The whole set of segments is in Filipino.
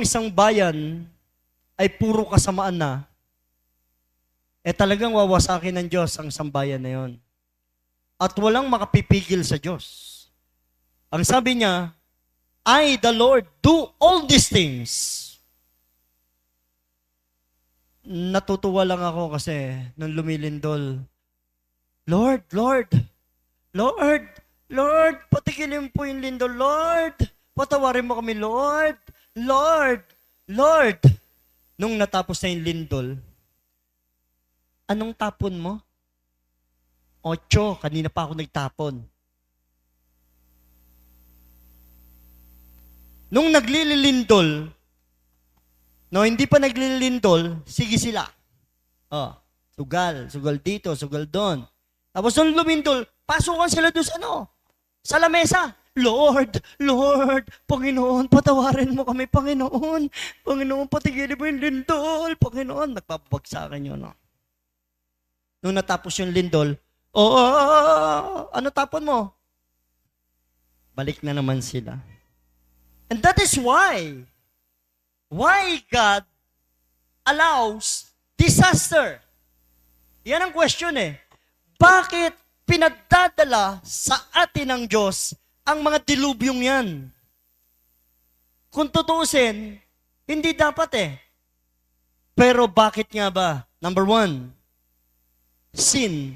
ang isang bayan ay puro kasamaan na, talagang wawasakin ng Diyos ang isang bayan na yon. At walang makapipigil sa Diyos. Ang sabi niya, I, the Lord, do all these things. Natutuwa lang ako kasi nung lumilindol, Lord, Lord, Lord, Lord, patigilin po yung lindol, Lord. Patawarin mo kami, Lord, Lord, Lord. Nung natapos na yung lindol, anong tapon mo? 8, kanina pa ako nagtapon. Nung naglilindol, no, hindi pa naglilindol, sige sila. Oh, sugal dito, sugal doon. Tapos nung lumindol, pasukan sila doon sa sa lamesa. Lord, Lord, Panginoon, patawarin mo kami, Panginoon. Panginoon, patigilin mo yung lindol. Panginoon, nagpapabagsakan yun. No? Nung natapos yung lindol, ano tapon mo? Balik na naman sila. And that is why God allows disaster. Yan ang question Bakit pinagdadala sa atin ng Diyos ang mga dilubyong yan? Kung tutuusin, hindi dapat Pero bakit nga ba? Number 1, sin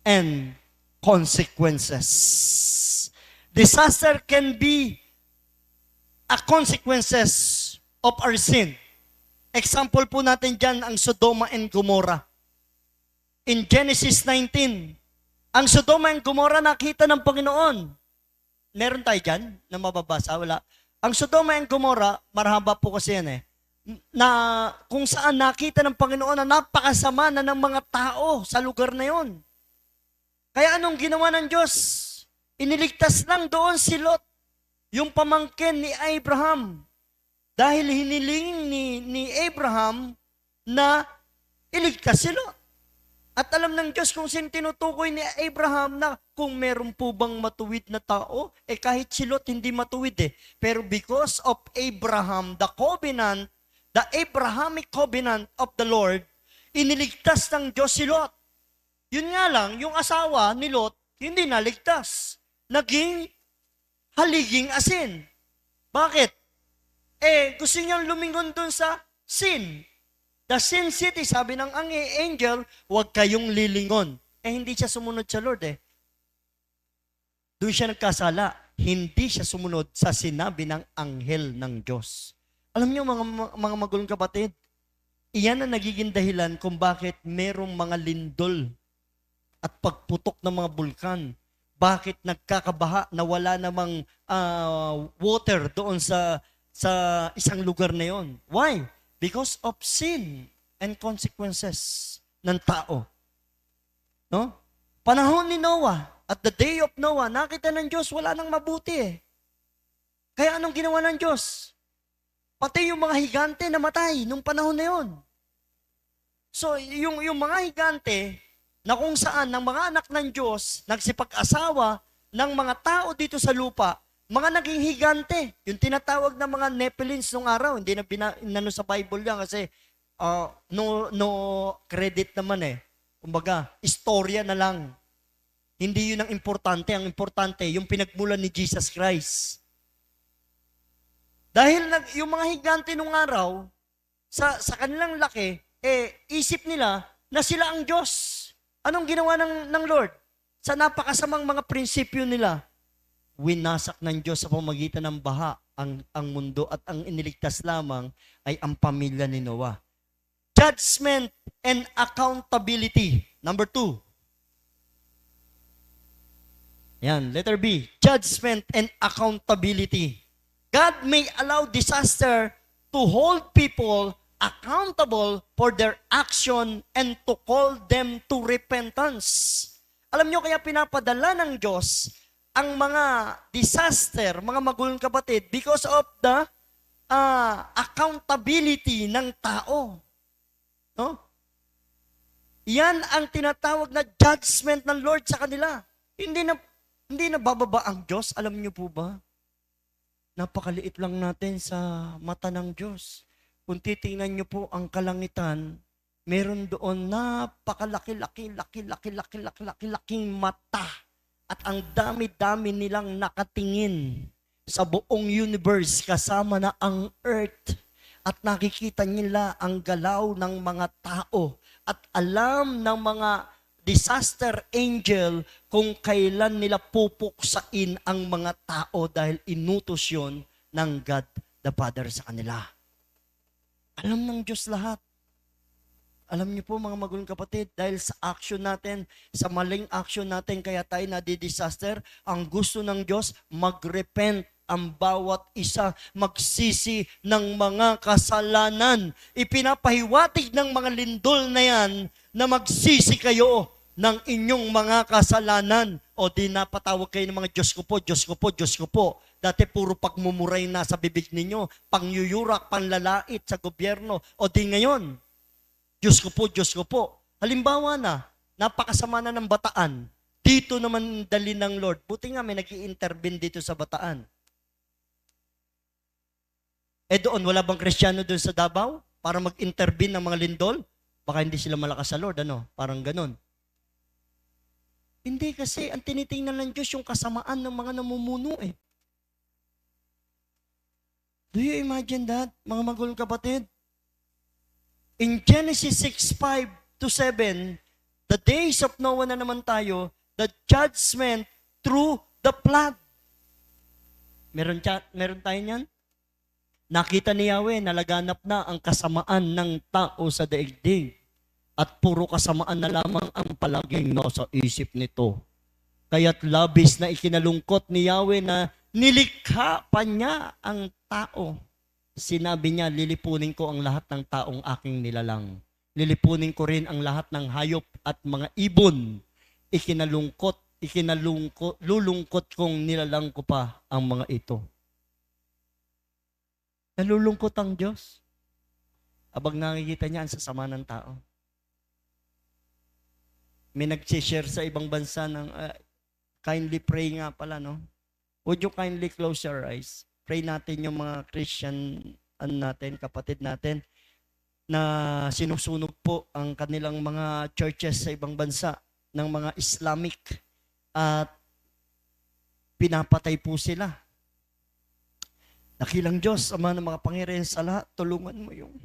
and consequences. Disaster can be a consequences of our sin. Example po natin dyan ang Sodoma and Gomorrah. In Genesis 19, ang Sodoma and Gomorrah nakita ng Panginoon. Meron tayo dyan na mababasa? Wala. Ang Sodoma and Gomorrah, marahaba po kasi yan na kung saan nakita ng Panginoon na napakasama na ng mga tao sa lugar na yon. Kaya anong ginawa ng Diyos? Iniligtas lang doon si Lot, yung pamangkin ni Abraham. Dahil hiniling ni Abraham na iligtas si Lot. At alam ng Diyos kung sino tinutukoy ni Abraham na kung meron po bang matuwid na tao, kahit si Lot hindi matuwid Pero because of Abraham, the covenant, the Abrahamic covenant of the Lord, iniligtas ng Diyos si Lot. Yun nga lang, yung asawa ni Lot, hindi naligtas. Naging haliging asin. Bakit? Gusto niyang lumingon dun sa sin. The sin city, sabi ng angel, huwag kayong lilingon. Hindi siya sumunod sa Lord Doon siya nagkasala. Hindi siya sumunod sa sinabi ng anghel ng Diyos. Alam niyo mga magulong kapatid, iyan ang nagiging dahilan kung bakit merong mga lindol at pagputok ng mga bulkan. Bakit nagkakabaha na wala namang water doon sa isang lugar na yon? Why? Because of sin and consequences ng tao. No? Panahon ni Noah, at the day of Noah, nakita ng Diyos wala nang mabuti Kaya anong ginawa ng Diyos? Pati yung mga higante namatay nung panahon na yon. So, yung mga higante, na kung saan ng mga anak ng Diyos nagsipag-asawa ng mga tao dito sa lupa, mga naging higante. Yung tinatawag na mga Nephilims nung araw, hindi na inano sa Bible yan kasi no credit naman Kumbaga, istorya na lang. Hindi yun ang importante. Ang importante, yung pinagmulan ni Jesus Christ. Dahil yung mga higante nung araw, sa kanilang laki, isip nila na sila ang Diyos. Anong ginawa ng Lord? Sa napakasamang mga prinsipyo nila, winasak ng Diyos sa pamamagitan ng baha ang mundo at ang iniligtas lamang ay ang pamilya ni Noah. Judgment and accountability. Number 2. Yan, letter B. Judgment and accountability. God may allow disaster to hold people accountable for their action and to call them to repentance. Alam nyo, kaya pinapadala ng Diyos ang mga disaster, mga magulong kapatid, because of the accountability ng tao. No? Yan ang tinatawag na judgment ng Lord sa kanila. Hindi na bababa ang Diyos, alam niyo po ba? Napakaliit lang natin sa mata ng Diyos. Kung titingnan niyo po ang kalangitan, meron doon laking mata. At ang dami-dami nilang nakatingin sa buong universe kasama na ang earth. At nakikita nila ang galaw ng mga tao. At alam ng mga disaster angel kung kailan nila pupuksain ang mga tao dahil inutos yun ng God the Father sa kanila. Alam ng Diyos lahat. Alam niyo po mga magulang kapatid, dahil sa action natin, sa maling action natin, kaya tayo nadi-disaster, ang gusto ng Diyos, mag-repent ang bawat isa, magsisi ng mga kasalanan. Ipinapahiwatig ng mga lindol na yan na magsisi kayo ng inyong mga kasalanan. O di napatawag kayo ng mga Diyos ko po, Diyos ko po, Diyos ko po. Dati puro pagmumuray na sa bibig ninyo, pangyuyurak, panlalait sa gobyerno. O di ngayon, Diyos ko po, Diyos ko po. Halimbawa na, napakasama na ng Bataan. Dito naman dali ng Lord. Buti nga may nag-i-intervene dito sa Bataan. Doon, wala bang Kristiyano doon sa Davao para mag-intervene ng mga lindol? Baka hindi sila malakas sa Lord, ano? Parang ganun. Hindi kasi, ang tinitingnan ng Diyos yung kasamaan ng mga namumuno eh. Do you imagine that, mga magulang kapatid? In Genesis 6:5-7, the days of Noah na naman tayo, the judgment through the flood. Meron tayo niyan? Nakita ni Yahweh na laganap na ang kasamaan ng tao sa daigdig. At puro kasamaan na lamang ang palaging nasa isip nito. Kaya't labis na ikinalungkot ni Yahweh na nilikha pa niya ang tao. Sinabi niya, lilipunin ko ang lahat ng taong aking nilalang. Lilipunin ko rin ang lahat ng hayop at mga ibon. Lulungkot kong nilalang ko pa ang mga ito. Nalulungkot ang Diyos. Abang nakikita niya ang sasama ng tao. May nag-share sa ibang bansa ng kindly pray nga pala, no? Would you kindly close your eyes? Pray natin yung mga Christian natin, kapatid natin, na sinusunog po ang kanilang mga churches sa ibang bansa ng mga Islamic at pinapatay po sila. Dakilang Diyos, Ama ng mga Panginoon sa lahat, tulungan mo yung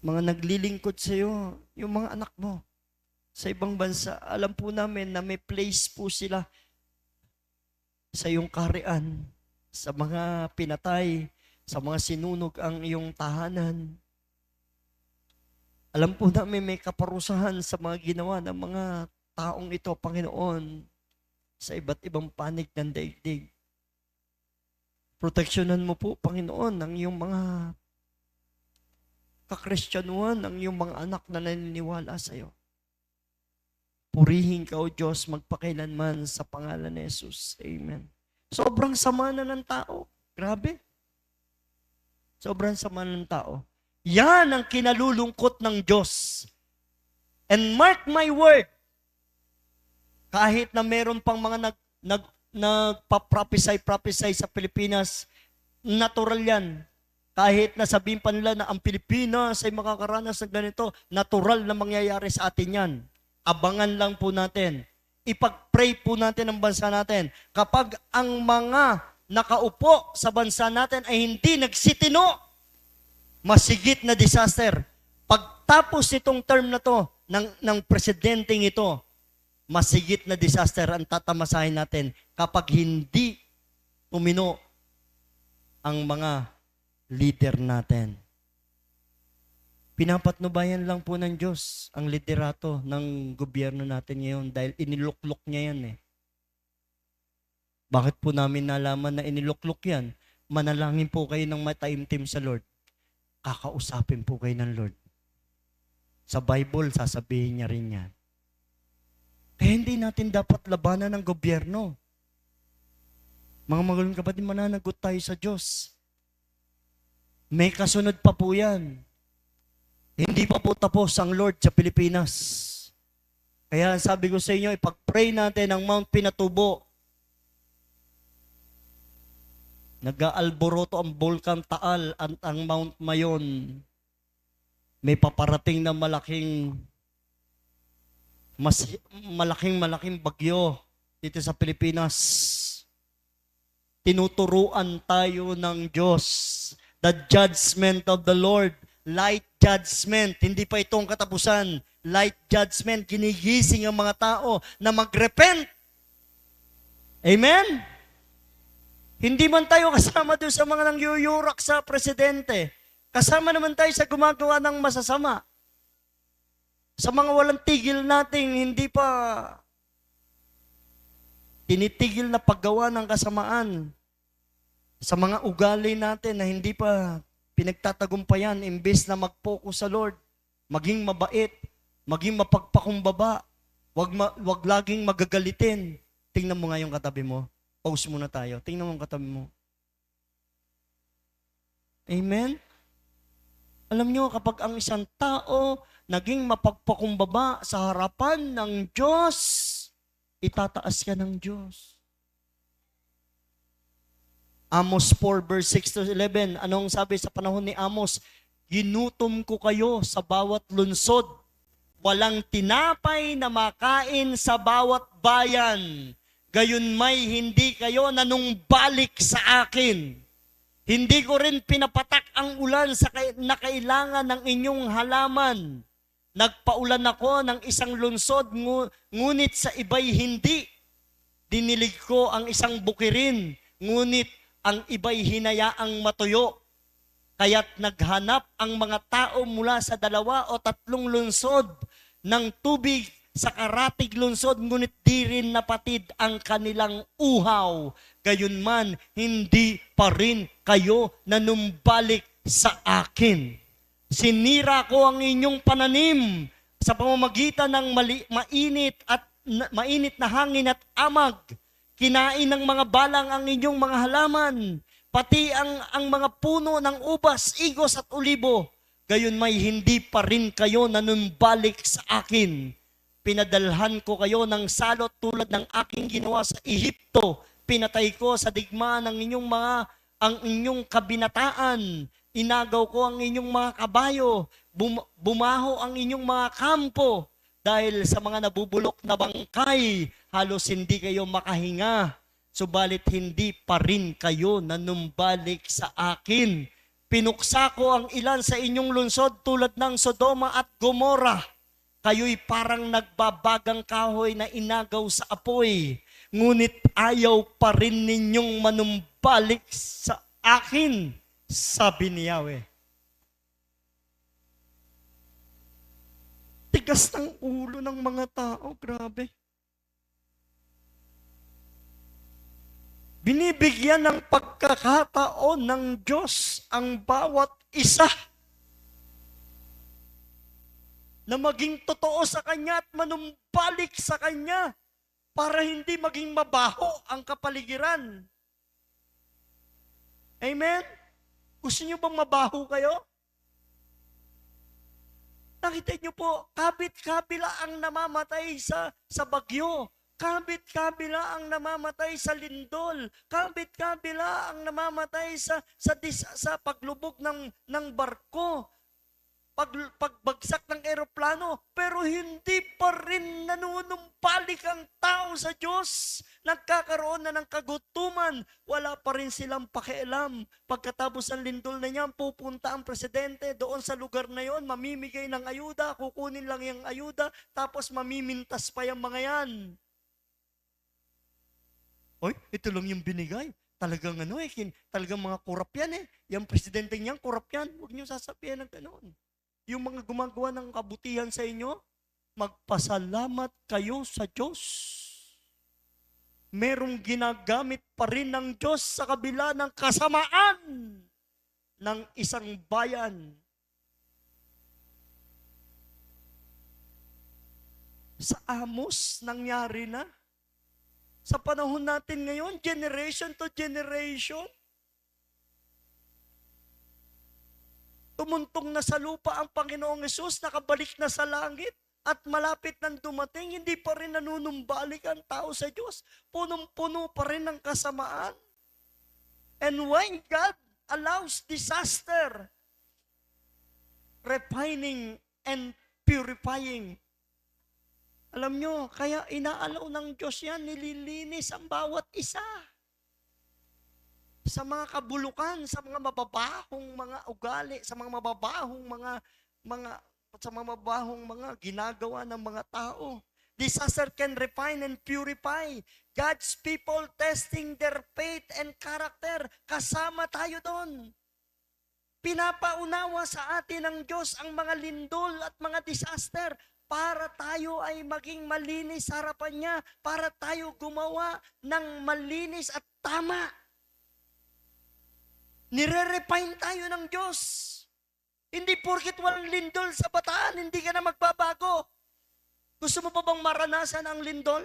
mga naglilingkod sa iyo, yung mga anak mo sa ibang bansa. Alam po namin na may place po sila sa iyong kaharian, sa mga pinatay, sa mga sinunog ang iyong tahanan. Alam po namin may kaparusahan sa mga ginawa ng mga taong ito, Panginoon, sa iba't ibang panig ng daigdig. Proteksyonan mo po, Panginoon, ang iyong mga kakristyanuhan, ang iyong mga anak na naniniwala sa iyo. Purihin ka, O Diyos, magpakailanman sa pangalan ni Jesus. Amen. Sobrang sama na ng tao. Grabe. Sobrang sama ng tao. Yan ang kinalulungkot ng Diyos. And mark my word, kahit na meron pang mga nagpa-prophesy sa Pilipinas, natural yan. Kahit na sabihin pa nila na ang Pilipinas ay makakaranas ng ganito, natural na mangyayari sa atin yan. Abangan lang po natin. Ipag-pray po natin ang bansa natin. Kapag ang mga nakaupo sa bansa natin ay hindi nagsitino, masigit na disaster. Pagtapos nitong term na to, ng presidenteng ito, masigit na disaster ang tatamasahin natin kapag hindi tumino ang mga leader natin. Pinapatnubayan lang po ng Diyos ang liderato ng gobyerno natin ngayon dahil iniluklok niya yan eh. Bakit po namin nalaman na iniluklok yan? Manalangin po kayo ng mataimtim sa Lord. Kakausapin po kayo ng Lord. Sa Bible, sasabihin niya rin yan. Kaya hindi natin dapat labanan ng gobyerno. Mga magulang kapatid, mananagot tayo sa Diyos. May kasunod pa po yan. Hindi pa po tapos ang Lord sa Pilipinas. Kaya sabi ko sa inyo, ipag-pray natin ang Mount Pinatubo. Nag-aalboroto ang Bulkan Taal at ang Mount Mayon. May paparating na malaking bagyo dito sa Pilipinas. Tinuturuan tayo ng Diyos. The judgment of the Lord. Light judgment. Hindi pa itong katapusan. Light judgment. Ginigising ang mga tao na mag-repent. Amen? Hindi man tayo kasama doon sa mga nangyuyurak sa presidente. Kasama naman tayo sa gumagawa ng masasama. Sa mga walang tigil nating hindi pa tinitigil na paggawa ng kasamaan. Sa mga ugali natin na hindi pa pinagtatagumpayan, imbes na mag-focus sa Lord, maging mabait, maging mapagpakumbaba, wag laging magagalitin. Tingnan mo nga yung katabi mo. Pause muna tayo. Tingnan mo yung katabi mo. Amen? Alam nyo, kapag ang isang tao naging mapagpakumbaba sa harapan ng Diyos, itataas ka ng Diyos. Amos 4 verse 6 to 11, anong sabi sa panahon ni Amos? Ginutom ko kayo sa bawat lunsod, walang tinapay na makain sa bawat bayan, gayon may hindi kayo nanumbalik sa akin. Hindi ko rin pinapatak ang ulan na kailangan ng inyong halaman. Nagpaulan ako ng isang lunsod, ngunit sa iba'y hindi. Dinilig ko ang isang bukirin, ngunit ang iba'y hinayaang matuyo. Kaya't naghanap ang mga tao mula sa 2 o 3 lunsod ng tubig sa karatig lunsod, ngunit di rin napatid ang kanilang uhaw. Gayunman, hindi pa rin kayo nanumbalik sa akin. Sinira ko ang inyong pananim sa pamamagitan ng mainit na hangin at amag. Kinain ng mga balang ang inyong mga halaman, pati ang mga puno ng ubas, igos at olibo. Gayon may hindi pa rin kayo nanumbalik sa akin. Pinadalhan ko kayo ng salot tulad ng aking ginawa sa Ehipto. Pinatay ko sa digma ng ang inyong kabinataan. Inagaw ko ang inyong mga kabayo. Bumaho ang inyong mga kampo. Dahil sa mga nabubulok na bangkay, halos hindi kayo makahinga. Subalit hindi pa rin kayo nanumbalik sa akin. Pinuksa ko ang ilan sa inyong lungsod tulad ng Sodoma at Gomorrah. Kayo'y parang nagbabagang kahoy na inagaw sa apoy. Ngunit ayaw pa rin ninyong manumbalik sa akin, sabi ni Yahweh. Tigas ng ulo ng mga tao, grabe. Binibigyan ng pagkakataon ng Diyos ang bawat isa na maging totoo sa Kanya at manumbalik sa Kanya para hindi maging mabaho ang kapaligiran. Amen? Gusto niyo bang mabaho kayo? Nakita niyo po, kabit-kabila ang namamatay sa bagyo. Kabit-kabila ang namamatay sa lindol. Kabit-kabila ang namamatay sa paglubog ng barko. Pagbagsak ng eroplano, pero hindi pa rin nanunumbalik ang tao sa Diyos. Nagkakaroon na ng kagutuman, wala pa rin silang pakialam. Pagkatapos ng lindol na niyan, pupunta ang presidente doon sa lugar na yon, mamimigay ng ayuda, kukunin lang yung ayuda, tapos mamimintas pa yung mga yan. Oy, ito lang yung binigay. Talagang talagang mga kurap yan . Yung presidente niyan, kurap yan. Huwag niyo sasabihin ng ganoon. Yung mga gumagawa ng kabutihan sa inyo, magpasalamat kayo sa Diyos. Merong ginagamit pa rin ng Diyos sa kabila ng kasamaan ng isang bayan. Sa Amos, nangyari na. Sa panahon natin ngayon, generation to generation, tumuntong na sa lupa ang Panginoong Hesus, nakabalik na sa langit, at malapit nang dumating, hindi pa rin nanunumbalik ang tao sa Diyos. Punong-puno pa rin ng kasamaan. And when God allows disaster, refining and purifying, alam nyo, kaya inaalaw ng Diyos yan, nililinis ang bawat isa. Sa mga kabulukan, sa mga mababahong mga ugali, sa mga mababahong sa mga mababahong mga ginagawa ng mga tao. Disaster can refine and purify. God's people testing their faith and character. Kasama tayo doon. Pinapaunawa sa atin ng Diyos ang mga lindol at mga disaster para tayo ay maging malinis sa harapan niya, para tayo gumawa ng malinis at tama. Nire-refine tayo ng Diyos. Hindi porket walang lindol sa bataan, hindi ka na magbabago. Gusto mo pa bang maranasan ang lindol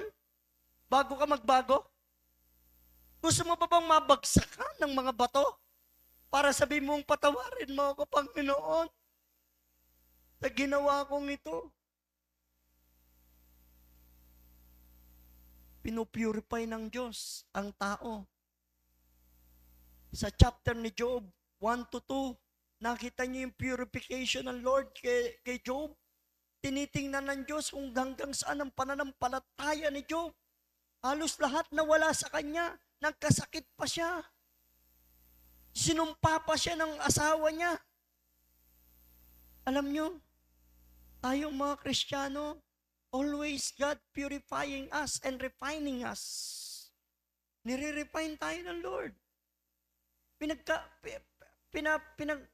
bago ka magbago? Gusto mo pa bang mabagsakan ng mga bato para sabihin mong patawarin mo ako, Panginoon, sa ginawa kong ito? Pinupurify ng Diyos ang tao. Sa chapter ni Job 1-2, nakita niyo yung purification ng Lord kay Job. Tinitingnan ng Diyos kung hanggang saan ang pananampalataya ni Job. Halos lahat nawala sa kanya. Nagkasakit pa siya. Sinumpa pa siya ng asawa niya. Alam niyo, tayong mga Kristiyano, always God purifying us and refining us. Nire-refine tayo ng Lord.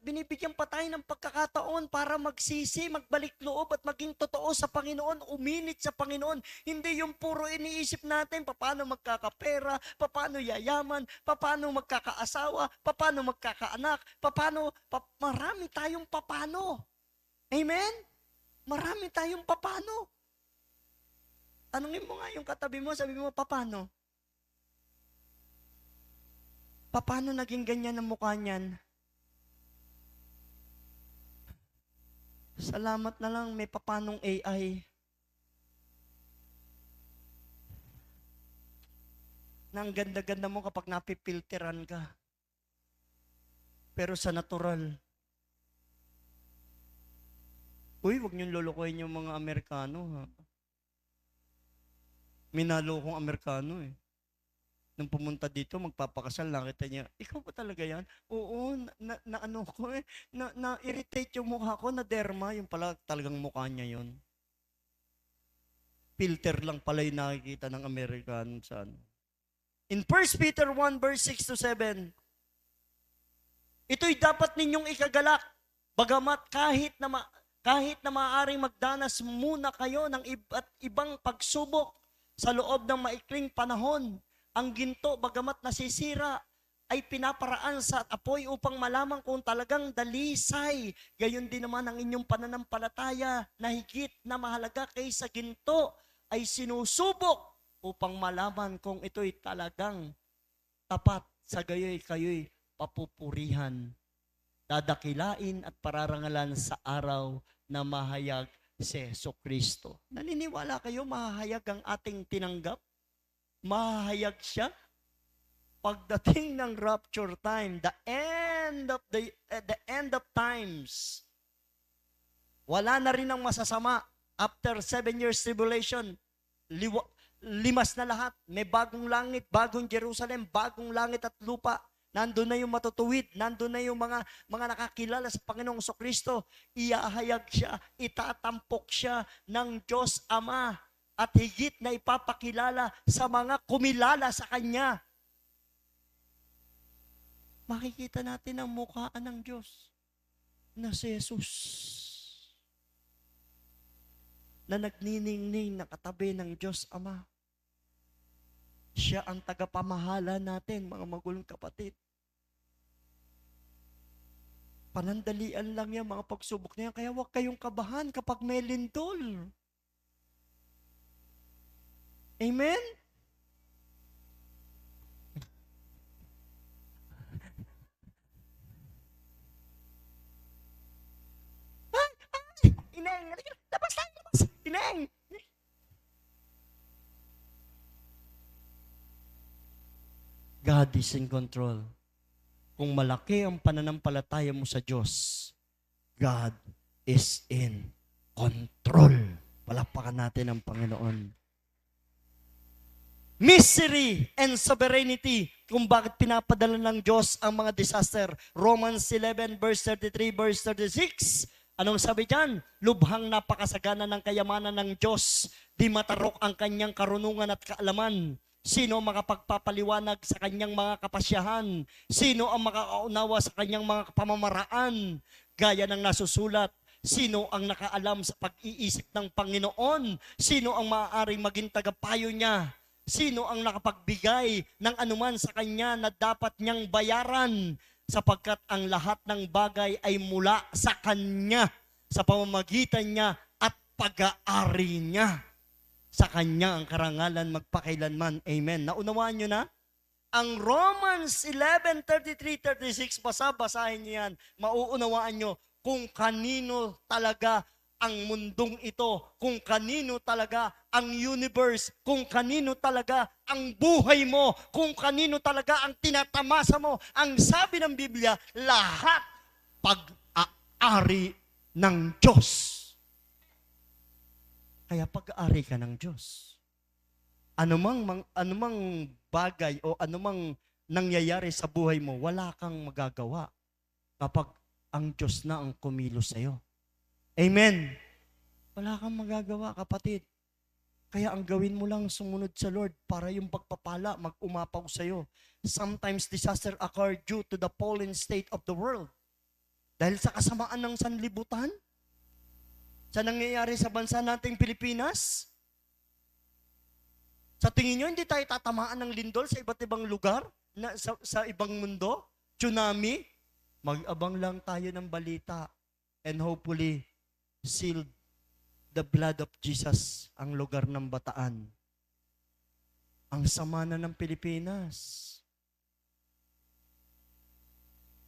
Binibigyan pa tayo ng pagkakataon para magsisi, magbalik loob at maging totoo sa Panginoon, uminit sa Panginoon. Hindi yung puro iniisip natin, paano magkakapera, paano yayaman, paano magkakaasawa, paano magkakaanak, marami tayong papano. Amen? Marami tayong papano. Tanungin mo nga yung katabi mo, sabi mo, paano? Paano naging ganyan ang mukha niyan? Salamat na lang may papanong AI. Na ang ganda-ganda mo kapag napipilteran ka. Pero sa natural. Uy, huwag niyong lulukoyin yung mga Amerikano, ha? Minalokong Amerikano, eh. Nung pumunta dito, magpapakasal, nakita niya, ikaw ba talaga yan? Oo, ano ko eh, na-irritate yung mukha ko, na derma, yung pala talagang mukha niya yon. Filter lang pala yung nakikita ng American sa ano. In 1 Peter 1 verse 6-7, ito'y dapat ninyong ikagalak, bagamat kahit na maaaring magdanas muna kayo ng ibang pagsubok sa loob ng maikling panahon. Ang ginto, bagamat nasisira, ay pinaparaan sa apoy upang malaman kung talagang dalisay. Gayon din naman ang inyong pananampalataya na higit na mahalaga kaysa ginto ay sinusubok upang malaman kung ito'y talagang tapat. Sa gayoy kayo'y papupurihan, dadakilain at pararangalan sa araw na mahayag si Jesucristo. Naniniwala kayo mahahayag ang ating tinanggap? Mahahayag siya pagdating ng rapture time, the end of times. Wala na rin ang masasama. After 7 years tribulation, limas na lahat. May bagong langit, bagong Jerusalem, bagong langit at lupa. Nandun na yung matutuwid, nandun na yung mga nakakilala sa Panginoong Jesucristo. Iahayag siya, itatampok siya ng Diyos Ama. At higit na ipapakilala sa mga kumilala sa Kanya. Makikita natin ang mukhaan ng Diyos na si Jesus. Na nagniningning na katabi ng Diyos Ama. Siya ang tagapamahala natin, mga magulong kapatid. Panandalian lang yan, mga pagsubok na yan. Kaya huwag kayong kabahan kapag may lindol. Amen? Ineng! Labas tayo! Labas! Ineng! God is in control. Kung malaki ang pananampalataya mo sa Diyos, God is in control. Palakpakan natin ang Panginoon. Mystery and sovereignty kung bakit pinapadala ng Diyos ang mga disaster. Romans 11 verse 33 verse 36. Anong sabi diyan? Lubhang napakasagana ng kayamanan ng Diyos, di matarok ang kanyang karunungan at kaalaman. Sino ang makapagpapaliwanag sa kanyang mga kapasyahan? Sino ang makakaunawa sa kanyang mga pamamaraan? Gaya ng nasusulat, sino ang nakaalam sa pag-iisip ng Panginoon? Sino ang maaaring maging tagapayo niya? Sino ang nakapagbigay ng anuman sa kanya na dapat niyang bayaran? Sapagkat ang lahat ng bagay ay mula sa kanya, sa pamamagitan niya at pag-aari niya. Sa kanya ang karangalan magpakailanman. Amen. Naunawaan niyo na? Ang Romans 11:33-36, basahin niyo yan, mauunawaan niyo kung kanino talaga ang mundong ito, kung kanino talaga ang universe, kung kanino talaga ang buhay mo, kung kanino talaga ang tinatamasa mo. Ang sabi ng Biblia, lahat pag-aari ng Diyos. Kaya pag-aari ka ng Diyos. Anumang bagay o anumang nangyayari sa buhay mo, wala kang magagawa kapag ang Diyos na ang kumilos sa'yo. Amen. Wala kang magagawa, kapatid. Kaya ang gawin mo lang sumunod sa Lord para yung pagpapala mag-umapaw sa'yo. Sometimes disaster occur due to the fallen state of the world. Dahil sa kasamaan ng sanlibutan, sa nangyayari sa bansa nating Pilipinas, sa tingin nyo, hindi tayo tatamaan ng lindol sa iba't ibang lugar, sa ibang mundo, tsunami, mag-abang lang tayo ng balita and hopefully sealed the blood of Jesus ang lugar ng Bataan. Ang sama na ng Pilipinas.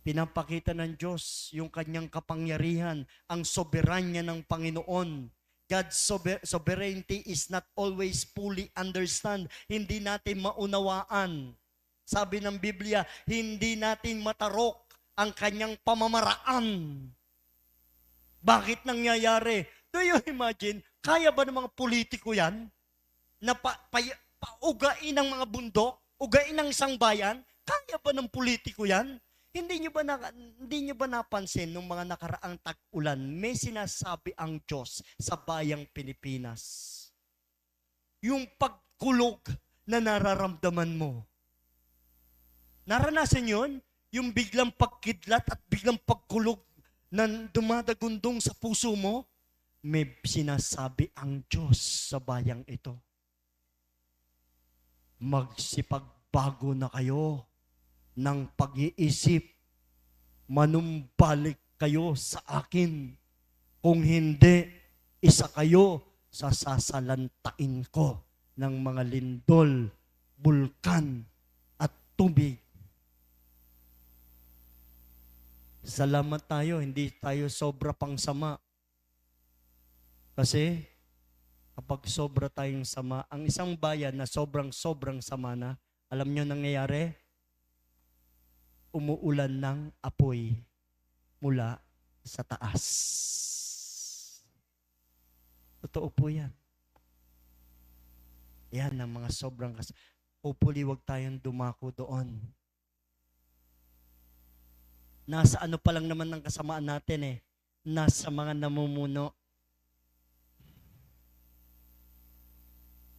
Pinapakita ng Diyos yung kanyang kapangyarihan, ang soberanya ng Panginoon. God's sovereignty is not always fully understand. Hindi natin maunawaan. Sabi ng Biblia, hindi natin matarok ang kanyang pamamaraan. Bakit nangyayari? Do you imagine, kaya ba ng mga politiko yan na paugain ng mga bundok, ugain ng isang bayan? Kaya ba ng politiko yan? Hindi nyo ba napansin nung mga nakaraang tag-ulan, may sinasabi ang Diyos sa bayang Pilipinas? Yung pagkulog na nararamdaman mo. Naranasan yun? Yung biglang pagkidlat at biglang pagkulog na dumadagundong sa puso mo? May sinasabi ang Diyos sa bayang ito. Magsipagbago na kayo ng pag-iisip, manumbalik kayo sa akin. Kung hindi, isa kayo sa sasalantain ko ng mga lindol, bulkan, at tubig. Salamat tayo, hindi tayo sobra pang sama. Kasi, kapag sobra tayong sama, ang isang bayan na sobrang sama na, alam nyo nangyayari? Umuulan ng apoy mula sa taas. Totoo po yan. Yan ang mga sobrang hopefully wag tayong dumako doon. Nasa ano pa lang naman ng kasamaan natin nasa mga namumuno.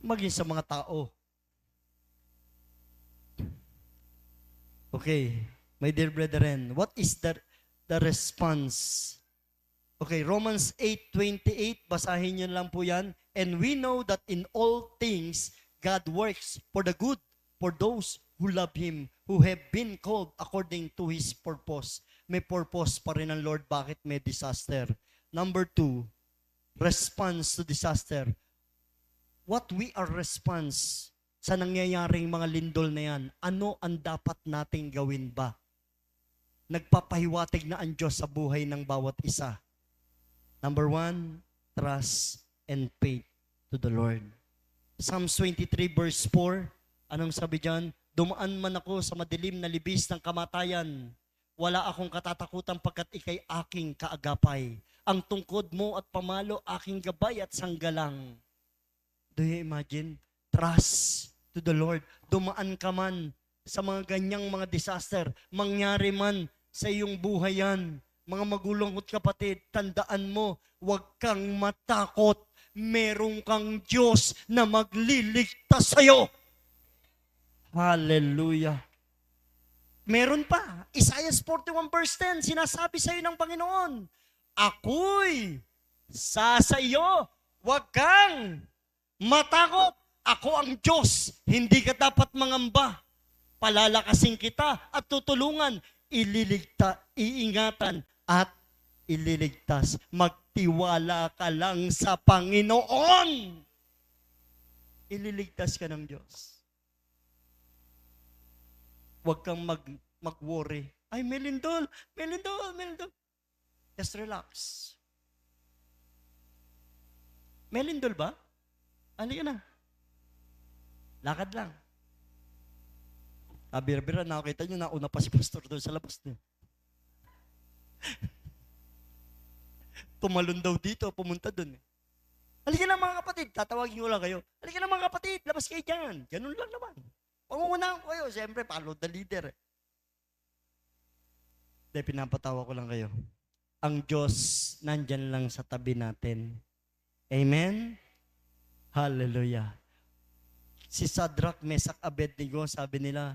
Maging sa mga tao. Okay. My dear brethren, what is the response? Okay, Romans 8:28, basahin niyo lang po yan. And we know that in all things, God works for the good, for those who love Him, who have been called according to His purpose. May purpose pa rin ang Lord, bakit may disaster. Number 2, response to disaster. What we are response sa nangyayaring mga lindol na yan? Ano ang dapat nating gawin ba? Nagpapahiwatig na ang Diyos sa buhay ng bawat isa. Number 1, trust and faith to the Lord. Psalms 23 verse 4, anong sabi dyan? Dumaan man ako sa madilim na libis ng kamatayan, Wala akong katatakutan pagkat ikay aking kaagapay. Ang tungkod mo at pamalo, aking gabay at sanggalang. Do you imagine? Trust to the Lord. Dumaan ka man sa mga ganyang mga disaster, mangyari man sa iyong buhay yan. Mga magulang at kapatid, tandaan mo, huwag kang matakot. Merong kang Diyos na magliligtas sa'yo. Hallelujah. Meron pa. Isaiah 41 verse 10, sinasabi sa iyo ng Panginoon, ako'y sa iyo, huwag kang matakot. Ako ang Diyos, hindi ka dapat mangamba. Palalakasin kita at tutulungan, iingatan at ililigtas. Magtiwala ka lang sa Panginoon. Ililigtas ka ng Diyos. Huwag kang mag-worry. Ay, Melindol. Just relax. Melindol ba? Halika na. Lakad lang. Kabir-bira, nakakita nyo, nauna pa si pastor doon sa labas niya. Tumalon daw dito, pumunta doon. Halika na mga kapatid, tatawagin ko lang kayo. Halika na mga kapatid, labas kayo dyan. Ganun lang naman. Pangungunahan ko kayo, siyempre, follow the leader. Hindi, pinapatawa ko lang kayo. Ang Diyos, nandyan lang sa tabi natin. Amen? Hallelujah. Si Shadrach, Meshach, Abednego, sabi nila,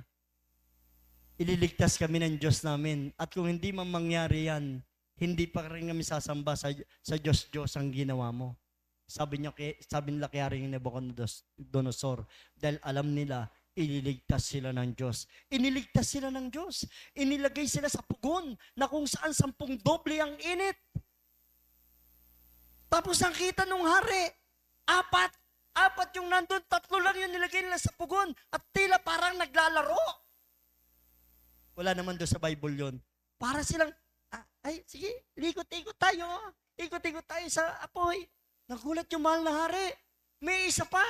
ililigtas kami ng Diyos namin. At kung hindi man mangyari yan, hindi pa rin kami sasamba sa Diyos ang ginawa mo. Sabi nila kaya rin yung Nebuchadnezzar, dahil alam nila, ililigtas sila ng Diyos. Iniligtas sila ng Diyos. Inilagay sila sa pugon na kung saan 10 doble ang init. Tapos nakita nung hari, apat yung nandun, 3 lang yung nilagay nila sa pugon at tila parang naglalaro. Wala naman doon sa Bible yon. Para silang, sige, ikot-ikot tayo. Ikot-ikot tayo sa apoy. Nagulat yung mahal na hari. May isa pa.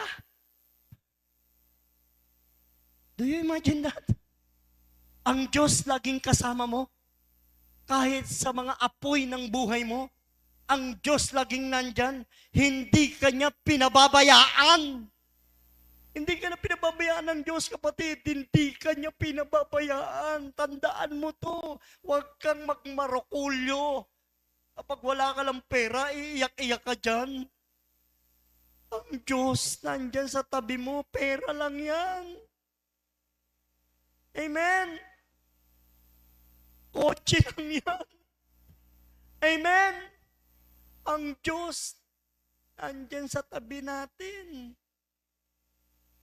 Do you imagine that? Ang Diyos laging kasama mo. Kahit sa mga apoy ng buhay mo, ang Diyos laging nandyan. Hindi ka niya pinababayaan. Hindi ka na pinababayaan ng Diyos, kapatid. Hindi ka niya pinababayaan. Tandaan mo to. Huwag kang magmarokulyo. Kapag wala ka lang pera, iiyak-iyak ka dyan. Ang Diyos nandyan sa tabi mo. Pera lang yan. Amen. Kotse lang yan. Amen. Ang Diyos nandyan sa tabi natin.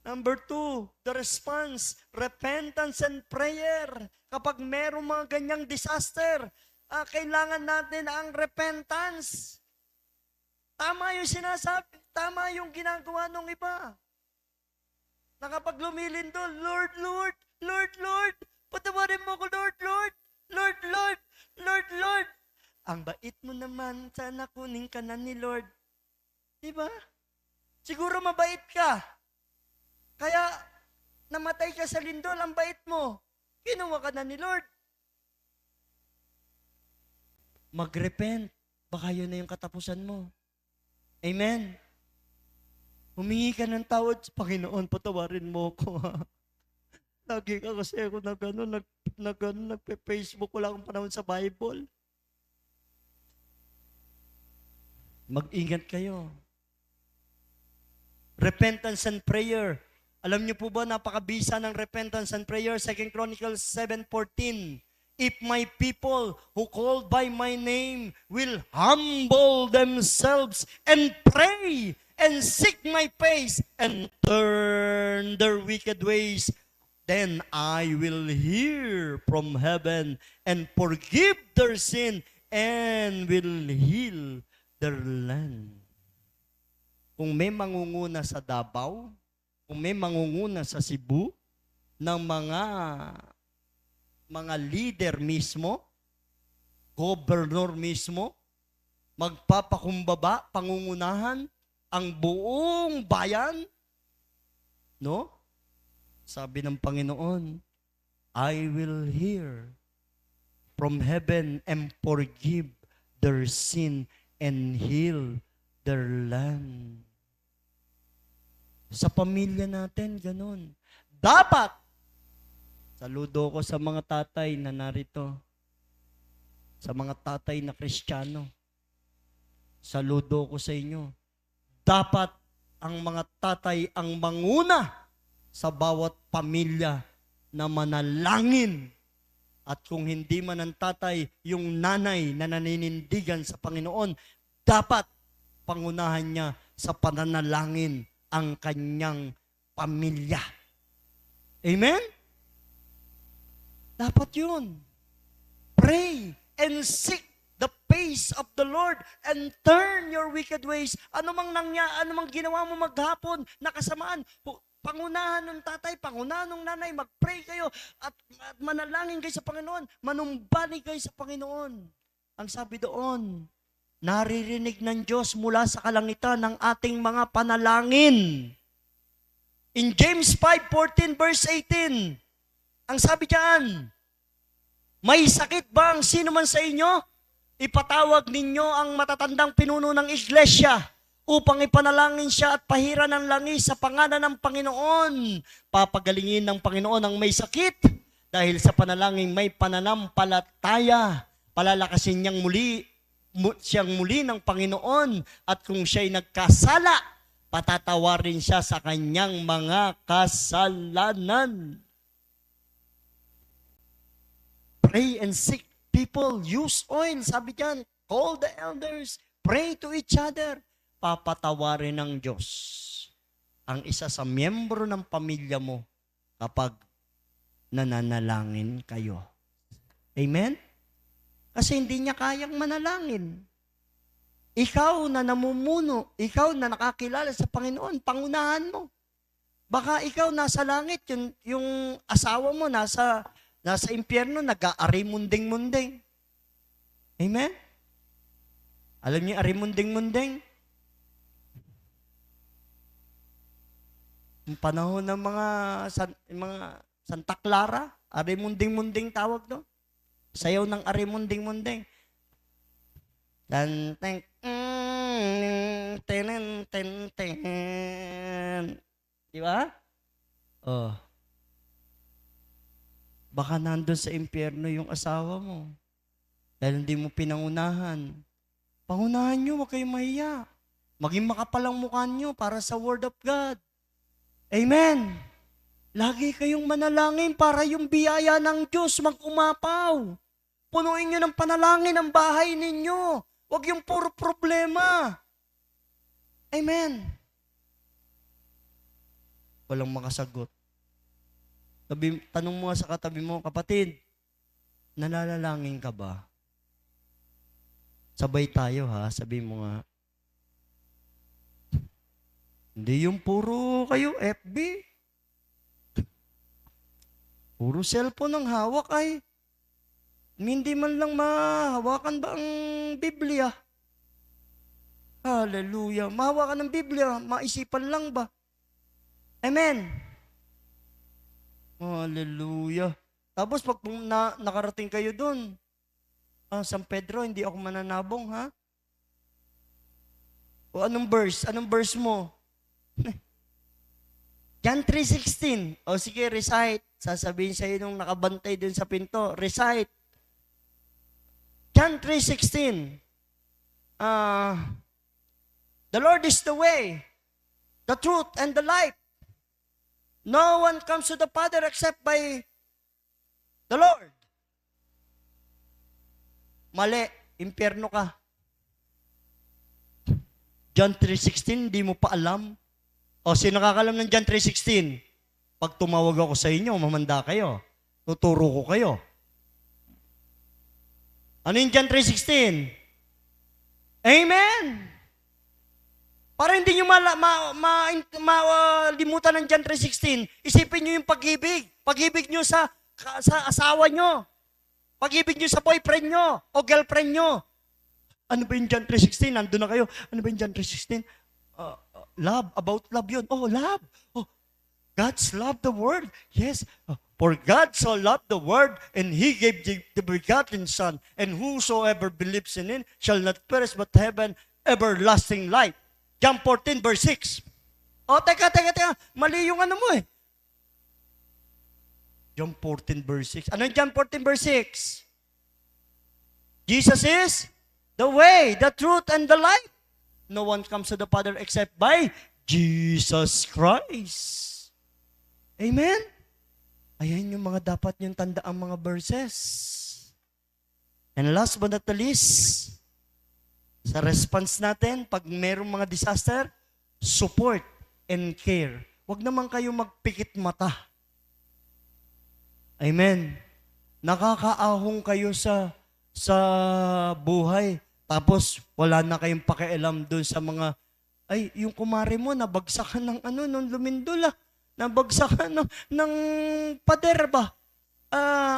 Number 2, the response, repentance and prayer. Kapag merong mga ganyang disaster, kailangan natin ang repentance. Tama yung sinasabi, tama yung ginagawa ng iba. Na kapag lumilindol, Lord, patawarin mo ko, Lord. Ang bait mo naman, sana kunin ka na ni Lord. Diba? Siguro mabait ka. Kaya, namatay ka sa lindol, ang bait mo. Kinuha ka na ni Lord. Mag-repent. Baka yun na yung katapusan mo. Amen. Humingi ka ng tawad sa Panginoon, patawarin mo ko. Lagi ka kasi ako nagpe-Facebook, wala akong panahon sa Bible. Mag-ingat kayo. Repentance and prayer. Alam niyo po ba, napakabisa ng repentance and prayer? 2 Chronicles 7:14. If my people who call by my name will humble themselves and pray and seek my face and turn their wicked ways, then I will hear from heaven and forgive their sin and will heal their land. Kung may mangunguna sa Davao, kung may mangunguna sa Cebu, ng mga leader mismo, governor mismo, magpapakumbaba, pangungunahan, ang buong bayan, no? Sabi ng Panginoon, I will hear from heaven and forgive their sin and heal their land. Sa pamilya natin, ganun. Dapat, saludo ko sa mga tatay na narito, sa mga tatay na Kristiyano, saludo ko sa inyo. Dapat ang mga tatay ang manguna sa bawat pamilya na manalangin. At kung hindi man ang tatay, yung nanay na naninindigan sa Panginoon, dapat pangunahan niya sa pananalangin ang kanyang pamilya. Amen? Dapat yun. Pray and seek the face of the Lord and turn your wicked ways. Ano mang ginawa mo maghapon na kasamaan, pangunahan ng tatay, pangunahan ng nanay, mag-pray kayo at manalangin kayo sa Panginoon, manumbalik kayo sa Panginoon. Ang sabi doon, naririnig ng Diyos mula sa kalangitan ng ating mga panalangin. In James 5:14 verse 18, ang sabi diyan, may sakit ba ang sino man sa inyo? Ipatawag ninyo ang matatandang pinuno ng iglesia upang ipanalangin siya at pahiran ng langis sa pangalan ng Panginoon. Papagalingin ng Panginoon ang may sakit dahil sa panalangin may pananampalataya. Palalakasin siyang muli ng Panginoon at kung siya'y nagkasala, patatawarin siya sa kanyang mga kasalanan. Pray and seek. People, use oil. Sabi diyan, call the elders. Pray to each other. Papatawarin ng Diyos ang isa sa miyembro ng pamilya mo kapag nananalangin kayo. Amen? Kasi hindi niya kayang manalangin. Ikaw na namumuno, ikaw na nakakilala sa Panginoon, pangunahan mo. Baka ikaw nasa langit, yung asawa mo nasa impyerno, nag-aarimunding-munding. Amen? Alam niyo, arimunding-munding? Yung panahon ng mga Santa Clara, arimunding-munding tawag doon. Sayaw ng arimunding-munding. Ten ten ten ten ten. Di ba? Oh. Baka nandun sa impyerno yung asawa mo. Dahil hindi mo pinangunahan. Pangunahan nyo, huwag kayong mahiya. Maging makapal ang mukha nyo para sa Word of God. Amen. Lagi kayong manalangin para yung biyaya ng Diyos mag-umapaw. Punuin nyo ng panalangin ang bahay ninyo. Huwag yung puro problema. Amen. Walang makasagot. Tanong mo sa katabi mo, kapatid, nalalangin ka ba? Sabay tayo ha, sabi mo nga. Hindi yung puro kayo FB. Puro cellphone ang hawak ay. Hindi man lang mahawakan ba ang Biblia? Hallelujah. Mahawakan ng Biblia, maisipan lang ba? Amen. Hallelujah. Tapos pag nakarating kayo doon, San Pedro, hindi ako mananabong, ha? O anong verse? Anong verse mo? John 3:16. O sige, recite. Sasabihin sa'yo nung nakabantay dun sa pinto, recite. John 3:16. The Lord is the way, the truth, and the life. No one comes to the Father except by the Lord. Mali, impyerno ka. John 3:16, di mo pa alam. O, sino nakakalam ng John 3:16? Pag tumawag ako sa inyo, mamanda kayo. Tuturo ko kayo. Ano yung John 3:16? Amen! Para hindi nyo malimutan ng John 3:16, isipin nyo yung pag-ibig. Pag-ibig nyo sa asawa nyo. Pag-ibig nyo sa boyfriend nyo o girlfriend nyo. Ano ba yung John 3:16? Nandun na kayo. Ano ba yung John 3:16? Love. About love yun. Oh, love. Oh, God's love the world. Yes. Oh, For God so loved the world, and He gave the begotten Son, and whosoever believes in Him shall not perish but have an everlasting life. John 14, verse 6. O, teka. Mali yung ano mo eh. John 14, verse 6. Ano yung John 14, verse 6? Jesus is the way, the truth, and the life. No one comes to the Father except by Jesus Christ. Amen? Ayan yung mga dapat niyong tandaang mga verses. And last but not the least, sa response natin, pag mayroong mga disaster, support and care. Huwag naman kayo magpikit mata. Amen. Nakakaahong kayo sa buhay. Tapos, wala na kayong pakialam doon sa mga, ay, yung kumare mo, nabagsakan ng nung lumindol nabagsakan ng pader ba?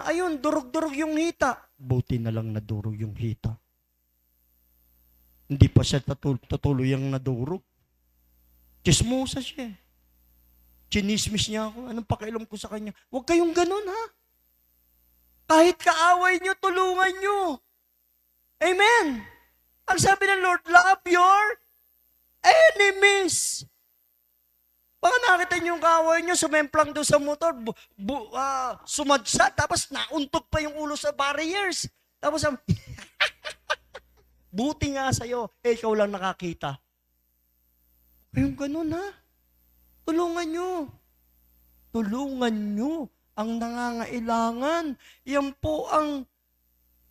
Ayun, durog-durog yung hita. Buti na lang nadurog yung hita. Hindi pa siya tutuloy ang nadurog. Chismosa siya. Chinismis niya ako. Anong pakialam ko sa kanya? Huwag kayong ganun, ha? Kahit kaaway niyo, tulungan niyo. Amen. Ang sabi ng Lord, love your enemies. Baka nakita niyo yung kaaway niyo, sumemplang doon sa motor, sumadsa, tapos nauntog pa yung ulo sa barriers. Tapos, buti nga sa'yo, ikaw lang nakakita. Kayong ganun, ha? Tulungan niyo. Tulungan niyo ang nangangailangan. Yan po ang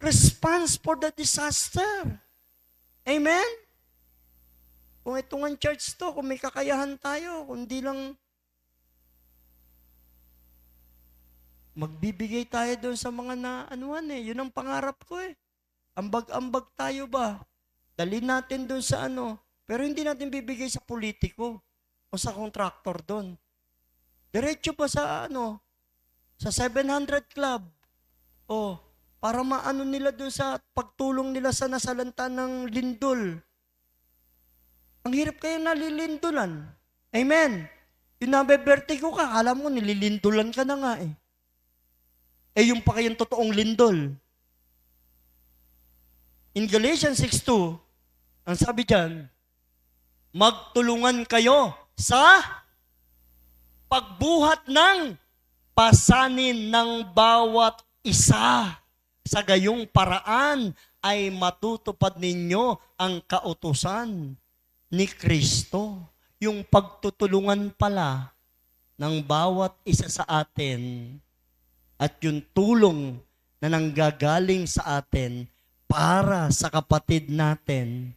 response for the disaster. Amen? Kung ito nga church to, kung may kakayahan tayo, kundi lang magbibigay tayo doon sa mga yun ang pangarap ko eh. Ambag-ambag tayo ba? Dali natin doon sa pero hindi natin bibigay sa politiko o sa contractor doon. Diretso pa sa sa 700 club. O, para maano nila doon sa pagtulong nila sa nasalanta ng lindol. Ang hirap kayo nalilindulan. Amen. Yung nabe-vertigo ka, alam mo, nililindulan ka na nga eh. Yung pa kayong totoong lindol. In Galatians 6:2, ang sabi dyan, magtulungan kayo sa pagbuhat ng pasanin ng bawat isa. Sa gayong paraan ay matutupad ninyo ang kautusan ni Kristo. Yung pagtutulungan pala ng bawat isa sa atin at yung tulong na nanggagaling sa atin para sa kapatid natin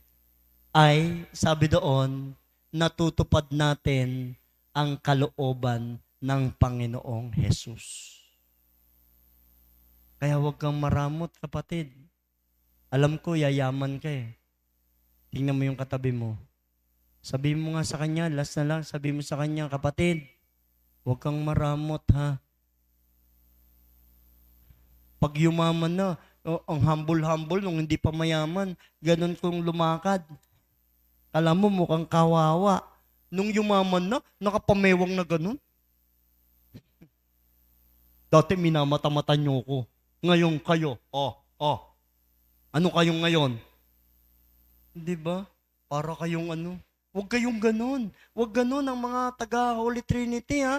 ay, sabi doon, natutupad natin ang kalooban ng Panginoong Jesus. Kaya huwag kang maramot, kapatid. Alam ko, yayaman ka eh. Tingnan mo yung katabi mo. Sabi mo nga sa kanya, last na lang, sabi mo sa kanya, kapatid, huwag kang maramot ha. Pag yumaman na, ang humble-humble nung hindi pa mayaman, ganun kong lumakad. Alam mo, mukhang kawawa. Nung yumaman na, nakapamewang na ganun. Dati minamata-mata niyo ko. Ngayon kayo, ano kayong ngayon? Di ba? Para kayong Huwag kayong ganun. Huwag ganun ang mga taga-Holy Trinity, ha?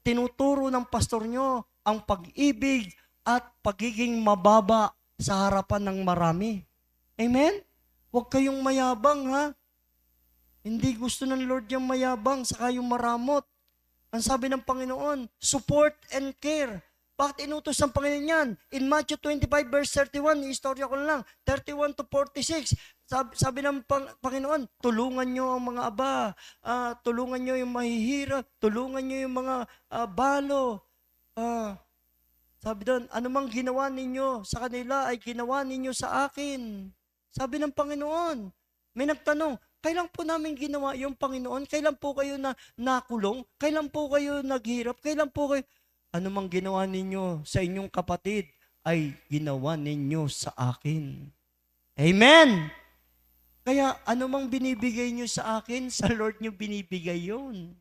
Tinuturo ng pastor nyo ang pag-ibig at pagiging mababa sa harapan ng marami. Amen? Huwag kayong mayabang, ha? Hindi gusto ng Lord yung mayabang, saka yung maramot. Ang sabi ng Panginoon, support and care. Bakit inutos ng Panginoon yan? In Matthew 25 verse 31, istorya ko lang, 31 to 46, sabi ng Panginoon, tulungan nyo ang mga aba, tulungan nyo yung mahihirap, tulungan nyo yung mga balo. Sabi doon, anumang ginawa ninyo sa kanila ay ginawa ninyo sa akin. Sabi ng Panginoon, may nagtanong, kailan po namin ginawa yung Panginoon? Kailan po kayo nakulong? Kailan po kayo naghirap? Kailan po kayo... Ano mang ginawa ninyo sa inyong kapatid ay ginawa ninyo sa akin. Amen! Kaya ano mang binibigay nyo sa akin, sa Lord nyo binibigay yun.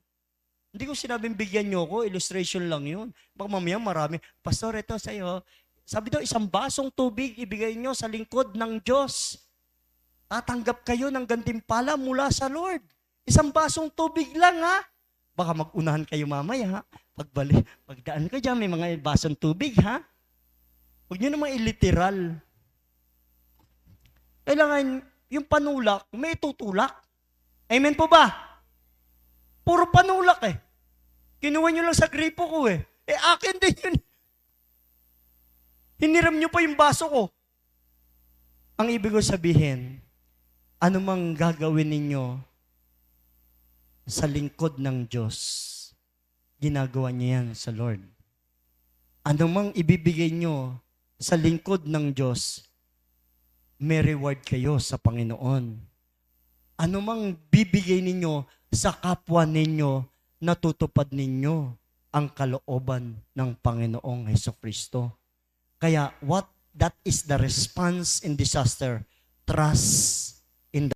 Hindi ko sinabing bigyan nyo ko, illustration lang yun. Baka mamaya marami, Pastor, ito sa'yo. Sabi daw, isang basong tubig ibigay nyo sa lingkod ng Diyos. Tatanggap kayo ng gantimpala mula sa Lord. Isang basong tubig lang, ha? Baka mag-unahan kayo mamaya, ha? Pagdaan ka dyan, may mga basong tubig, ha? Huwag nyo naman iliteral. Kailangan, yung panulak, may tutulak. Amen po ba? Puro panulak eh. Kinuha nyo lang sa gripo ko eh. Akin din yun. Hiniram nyo pa yung baso ko. Ang ibig ko sabihin, ano mang gagawin ninyo sa lingkod ng Diyos, ginagawa niyo yan sa Lord. Ano mang ibibigay nyo sa lingkod ng Diyos, may reward kayo sa Panginoon. Ano mang bibigay ninyo sa kapwa ninyo, natutupad ninyo ang kalooban ng Panginoong Hesukristo. Kaya that is the response in disaster. Trust